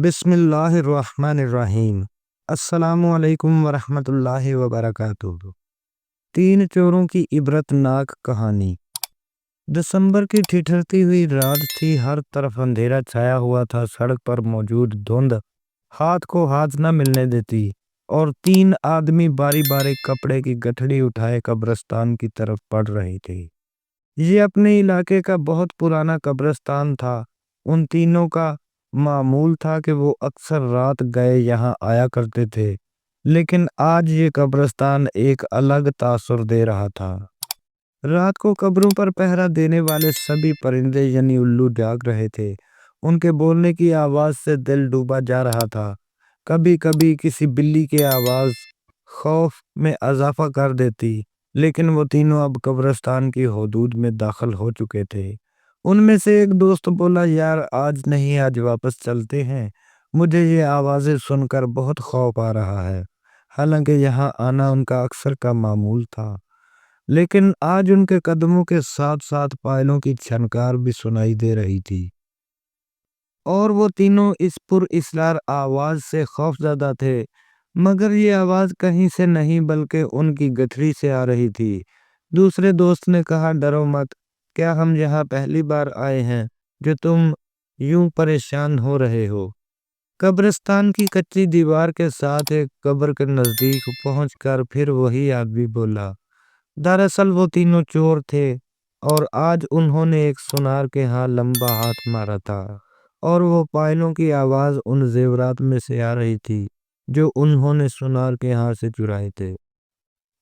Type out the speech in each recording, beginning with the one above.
بسم اللہ الرحمن الرحیم۔ السلام علیکم ورحمۃ اللہ وبرکاتہ۔ تین چوروں کی عبرت ناک کہانی۔ دسمبر کی ٹھٹھرتی ہوئی رات تھی، ہر طرف اندھیرا چھایا ہوا تھا، سڑک پر موجود دھند ہاتھ کو ہاتھ نہ ملنے دیتی، اور تین آدمی باری باری کپڑے کی گٹھڑی اٹھائے قبرستان کی طرف بڑھ رہے تھے۔ یہ اپنے علاقے کا بہت پرانا قبرستان تھا۔ ان تینوں کا معمول تھا کہ وہ اکثر رات گئے یہاں آیا کرتے تھے، لیکن آج یہ قبرستان ایک الگ تاثر دے رہا تھا۔ رات کو قبروں پر پہرا دینے والے سبھی پرندے یعنی الو جاگ رہے تھے۔ ان کے بولنے کی آواز سے دل ڈوبا جا رہا تھا۔ کبھی کبھی کسی بلی کی آواز خوف میں اضافہ کر دیتی، لیکن وہ تینوں اب قبرستان کی حدود میں داخل ہو چکے تھے۔ ان میں سے ایک دوست بولا، یار آج نہیں، آج واپس چلتے ہیں، مجھے یہ آوازیں سن کر بہت خوف آ رہا ہے۔ حالانکہ یہاں آنا ان کا اکثر کا معمول تھا، لیکن آج ان کے قدموں کے ساتھ ساتھ پائلوں کی چھنکار بھی سنائی دے رہی تھی، اور وہ تینوں اس پر اصرار آواز سے خوف زدہ تھے۔ مگر یہ آواز کہیں سے نہیں بلکہ ان کی گٹھڑی سے آ رہی تھی۔ دوسرے دوست نے کہا، ڈرو مت، کیا ہم یہاں پہلی بار آئے ہیں جو تم یوں پریشان ہو رہے ہو؟ قبرستان کی کچی دیوار کے ساتھ ایک قبر کے نزدیک پہنچ کر پھر وہی آدمی بولا، دراصل وہ تینوں چور تھے، اور آج انہوں نے ایک سونار کے ہاں لمبا ہاتھ مارا تھا، اور وہ پائلوں کی آواز ان زیورات میں سے آ رہی تھی جو انہوں نے سونار کے ہاں سے چرائے تھے۔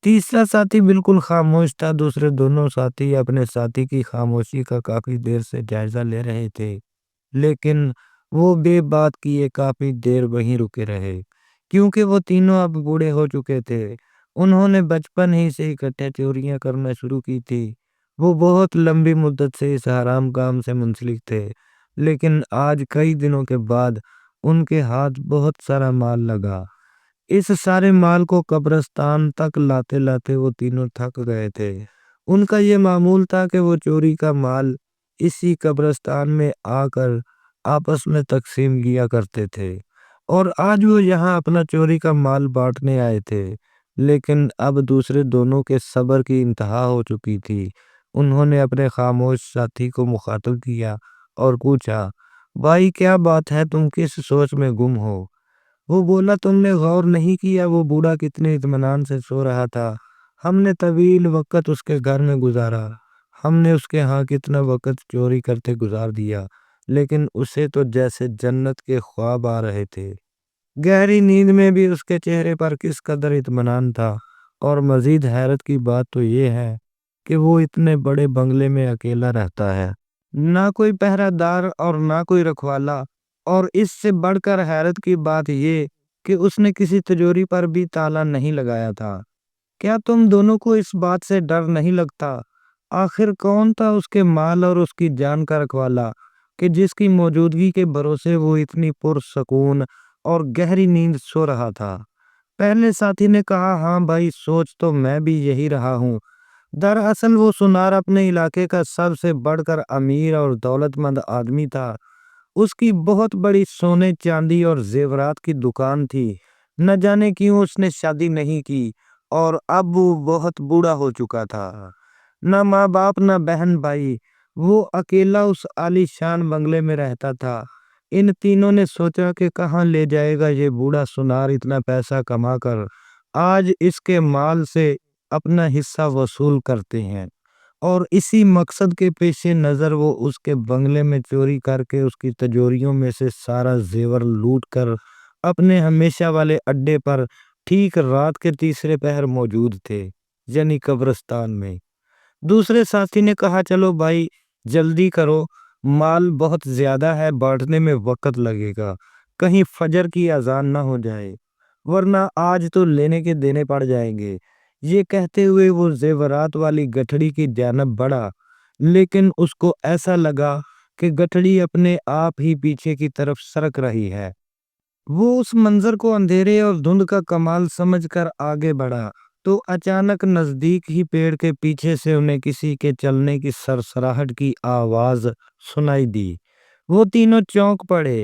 تیسرا ساتھی بالکل خاموش تھا۔ دوسرے دونوں ساتھی اپنے ساتھی کی خاموشی کا کافی دیر سے جائزہ لے رہے تھے، لیکن وہ بے بات کیے کافی دیر وہیں رکے رہے، کیونکہ وہ تینوں اب بوڑھے ہو چکے تھے۔ انہوں نے بچپن ہی سے اکٹھے چوریاں کرنا شروع کی تھی۔ وہ بہت لمبی مدت سے اس حرام کام سے منسلک تھے، لیکن آج کئی دنوں کے بعد ان کے ہاتھ بہت سارا مال لگا۔ اس سارے مال کو قبرستان تک لاتے لاتے وہ تینوں تھک گئے تھے۔ ان کا یہ معمول تھا کہ وہ چوری کا مال اسی قبرستان میں آ کر آپس میں تقسیم کیا کرتے تھے، اور آج وہ یہاں اپنا چوری کا مال بانٹنے آئے تھے۔ لیکن اب دوسرے دونوں کے صبر کی انتہا ہو چکی تھی۔ انہوں نے اپنے خاموش ساتھی کو مخاطب کیا اور پوچھا، بھائی کیا بات ہے، تم کس سوچ میں گم ہو؟ وہ بولا، تم نے غور نہیں کیا وہ بوڑھا کتنے اطمینان سے سو رہا تھا؟ ہم نے طویل وقت اس کے گھر میں گزارا، ہم نے اس کے ہاں کتنا وقت چوری کرتے گزار دیا، لیکن اسے تو جیسے جنت کے خواب آ رہے تھے۔ گہری نیند میں بھی اس کے چہرے پر کس قدر اطمینان تھا، اور مزید حیرت کی بات تو یہ ہے کہ وہ اتنے بڑے بنگلے میں اکیلا رہتا ہے، نہ کوئی پہرہ دار اور نہ کوئی رکھوالا، اور اس سے بڑھ کر حیرت کی بات یہ کہ اس نے کسی تجوری پر بھی تالا نہیں لگایا تھا۔ کیا تم دونوں کو اس بات سے ڈر نہیں لگتا؟ آخر کون تھا اس کے مال اور اس کی جان کا رکھوالا کہ جس کی موجودگی کے بھروسے وہ اتنی پرسکون اور گہری نیند سو رہا تھا؟ پہلے ساتھی نے کہا، ہاں بھائی، سوچ تو میں بھی یہی رہا ہوں۔ دراصل وہ سونار اپنے علاقے کا سب سے بڑھ کر امیر اور دولت مند آدمی تھا۔ اس کی بہت بڑی سونے چاندی اور زیورات کی دکان تھی۔ نہ جانے کیوں اس نے شادی نہیں کی، اور اب وہ بہت بوڑھا ہو چکا تھا۔ نہ ماں باپ نہ بہن بھائی، وہ اکیلا اس عالی شان بنگلے میں رہتا تھا۔ ان تینوں نے سوچا کہ کہاں لے جائے گا یہ بوڑھا سونار اتنا پیسہ کما کر، آج اس کے مال سے اپنا حصہ وصول کرتے ہیں، اور اسی مقصد کے پیش نظر وہ اس کے بنگلے میں چوری کر کے اس کی تجوریوں میں سے سارا زیور لوٹ کر اپنے ہمیشہ والے اڈے پر ٹھیک رات کے تیسرے پہر موجود تھے، یعنی قبرستان میں۔ دوسرے ساتھی نے کہا، چلو بھائی جلدی کرو، مال بہت زیادہ ہے، بانٹنے میں وقت لگے گا، کہیں فجر کی اذان نہ ہو جائے، ورنہ آج تو لینے کے دینے پڑ جائیں گے۔ یہ کہتے ہوئے وہ زیورات والی گٹھڑی کی جانب بڑھا، لیکن اس کو ایسا لگا کہ گٹھڑی اپنے آپ ہی پیچھے کی طرف سرک رہی ہے۔ وہ اس منظر کو اندھیرے اور دھند کا کمال سمجھ کر آگے بڑھا تو اچانک نزدیک ہی پیڑ کے پیچھے سے انہیں کسی کے چلنے کی سرسراہٹ کی آواز سنائی دی۔ وہ تینوں چونک پڑے۔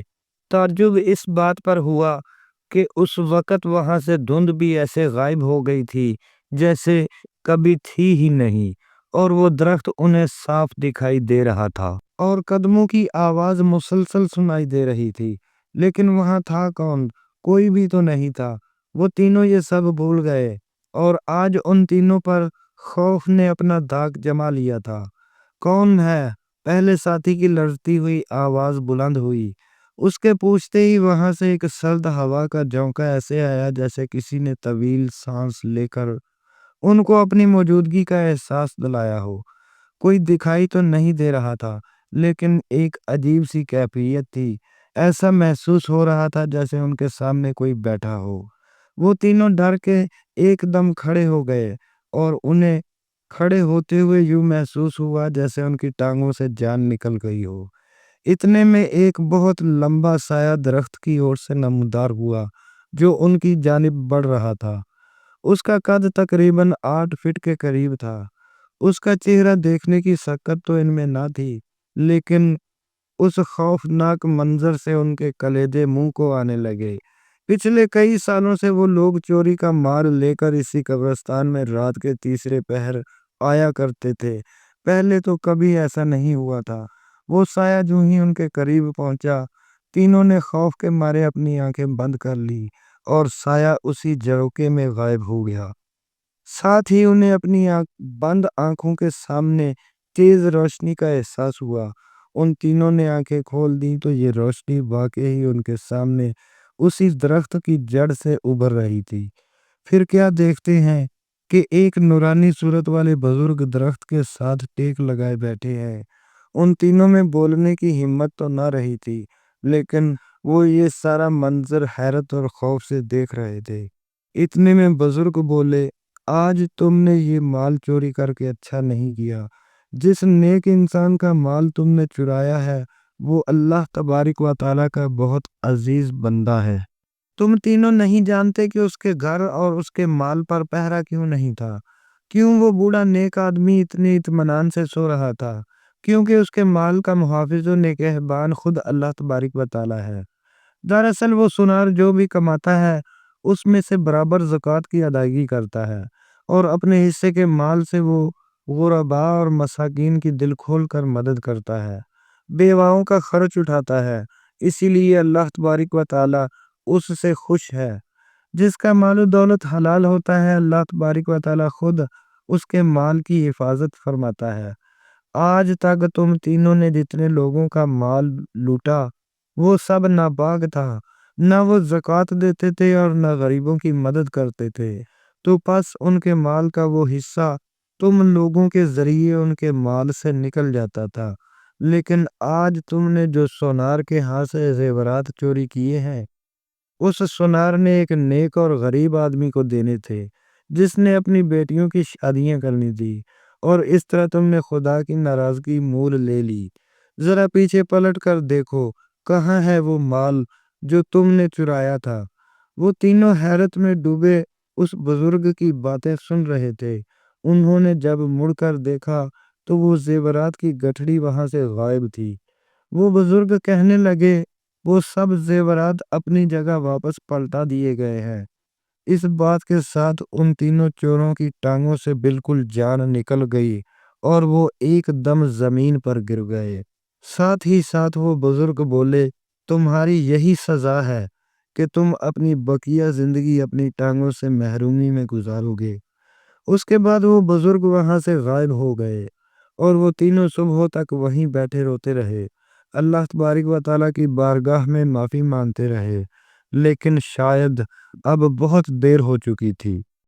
تعجب اس بات پر ہوا کہ اس وقت وہاں سے دھند بھی ایسے غائب ہو گئی تھی جیسے کبھی تھی ہی نہیں، اور وہ درخت انہیں صاف دکھائی دے رہا تھا اور قدموں کی آواز مسلسل سنائی دے رہی تھی، لیکن وہاں تھا کون؟ کوئی بھی تو نہیں تھا۔ وہ تینوں یہ سب بھول گئے اور آج ان تینوں پر خوف نے اپنا داغ جما لیا تھا۔ کون ہے؟ پہلے ساتھی کی لرزتی ہوئی آواز بلند ہوئی۔ اس کے پوچھتے ہی وہاں سے ایک سرد ہوا کا جھونکا ایسے آیا جیسے کسی نے طویل سانس لے کر ان کو اپنی موجودگی کا احساس دلایا ہو۔ کوئی دکھائی تو نہیں دے رہا تھا، لیکن ایک عجیب سی کیفیت تھی۔ ایسا محسوس ہو رہا تھا جیسے ان کے سامنے کوئی بیٹھا ہو۔ وہ تینوں ڈر کے ایک دم کھڑے ہو گئے اور انہیں کھڑے ہوتے ہوئے یوں محسوس ہوا جیسے ان کی ٹانگوں سے جان نکل گئی ہو۔ اتنے میں ایک بہت لمبا سایہ درخت کی اور سے نمودار ہوا جو ان کی جانب بڑھ رہا تھا۔ اس کا قد تقریباً 8 فٹ کے قریب تھا۔ اس کا چہرہ دیکھنے کی سکت تو ان میں نہ تھی، لیکن اس خوفناک منظر سے ان کے کلیجے منہ کو آنے لگے۔ پچھلے کئی سالوں سے وہ لوگ چوری کا مال لے کر اسی قبرستان میں رات کے تیسرے پہر آیا کرتے تھے۔ پہلے تو کبھی ایسا نہیں ہوا تھا۔ وہ سایہ جو ہی ان کے قریب پہنچا، تینوں نے خوف کے مارے اپنی آنکھیں بند کر لی اور سایہ اسی جھروکے میں غائب ہو گیا۔ ساتھ ہی انہیں اپنی بند آنکھوں کے سامنے تیز روشنی کا احساس ہوا۔ ان تینوں نے آنکھیں کھول دیں تو یہ روشنی واقعی ان کے سامنے اسی درخت کی جڑ سے ابھر رہی تھی۔ پھر کیا دیکھتے ہیں کہ ایک نورانی صورت والے بزرگ درخت کے ساتھ ٹیک لگائے بیٹھے ہیں۔ ان تینوں میں بولنے کی ہمت تو نہ رہی تھی، لیکن وہ یہ سارا منظر حیرت اور خوف سے دیکھ رہے تھے۔ اتنے میں بزرگ بولے، آج تم نے یہ مال چوری کر کے اچھا نہیں کیا۔ جس نیک انسان کا مال تم نے چرایا ہے وہ اللہ تبارک و تعالیٰ کا بہت عزیز بندہ ہے۔ تم تینوں نہیں جانتے کہ اس کے گھر اور اس کے مال پر پہرا کیوں نہیں تھا، کیوں وہ بوڑھا نیک آدمی اتنے اطمینان سے سو رہا تھا؟ کیونکہ اس کے مال کا محافظ و نگہبان خود اللہ تبارک و تعالیٰ ہے۔ دراصل وہ سونار جو بھی کماتا ہے اس میں سے برابر زکوٰۃ کی ادائیگی کرتا ہے، اور اپنے حصے کے مال سے وہ غرباء اور مساکین کی دل کھول کر مدد کرتا ہے، بیواؤں کا خرچ اٹھاتا ہے۔ اسی لیے اللہ تبارک و تعالیٰ اس سے خوش ہے۔ جس کا مال و دولت حلال ہوتا ہے، اللہ تبارک و تعالیٰ خود اس کے مال کی حفاظت فرماتا ہے۔ آج تک تم تینوں نے جتنے لوگوں کا مال لوٹا وہ سب ناپاک تھا، نہ وہ زکوٰۃ دیتے تھے اور نہ غریبوں کی مدد کرتے تھے، تو پس ان کے مال کا وہ حصہ تم لوگوں کے ذریعے ان کے مال سے نکل جاتا تھا۔ لیکن آج تم نے جو سونار کے ہاں سے زیورات چوری کیے ہیں، اس سونار نے ایک نیک اور غریب آدمی کو دینے تھے جس نے اپنی بیٹیوں کی شادیاں کرنی تھی، اور اس طرح تم نے خدا کی ناراضگی مول لے لی۔ ذرا پیچھے پلٹ کر دیکھو، کہاں ہے وہ مال جو تم نے چرایا تھا؟ وہ تینوں حیرت میں ڈوبے اس بزرگ کی باتیں سن رہے تھے۔ انہوں نے جب مڑ کر دیکھا تو وہ زیورات کی گٹھڑی وہاں سے غائب تھی۔ وہ بزرگ کہنے لگے، وہ سب زیورات اپنی جگہ واپس پلٹا دیے گئے ہیں۔ اس بات کے ساتھ ان تینوں چوروں کی ٹانگوں سے بالکل جان نکل گئی اور وہ ایک دم زمین پر گر گئے۔ ساتھ ہی ساتھ وہ بزرگ بولے، تمہاری یہی سزا ہے کہ تم اپنی بقیہ زندگی اپنی ٹانگوں سے محرومی میں گزارو گے۔ اس کے بعد وہ بزرگ وہاں سے غائب ہو گئے اور وہ تینوں صبح تک وہیں بیٹھے روتے رہے، اللہ تبارک و تعالیٰ کی بارگاہ میں معافی مانگتے رہے، لیکن شاید اب بہت دیر ہو چکی تھی۔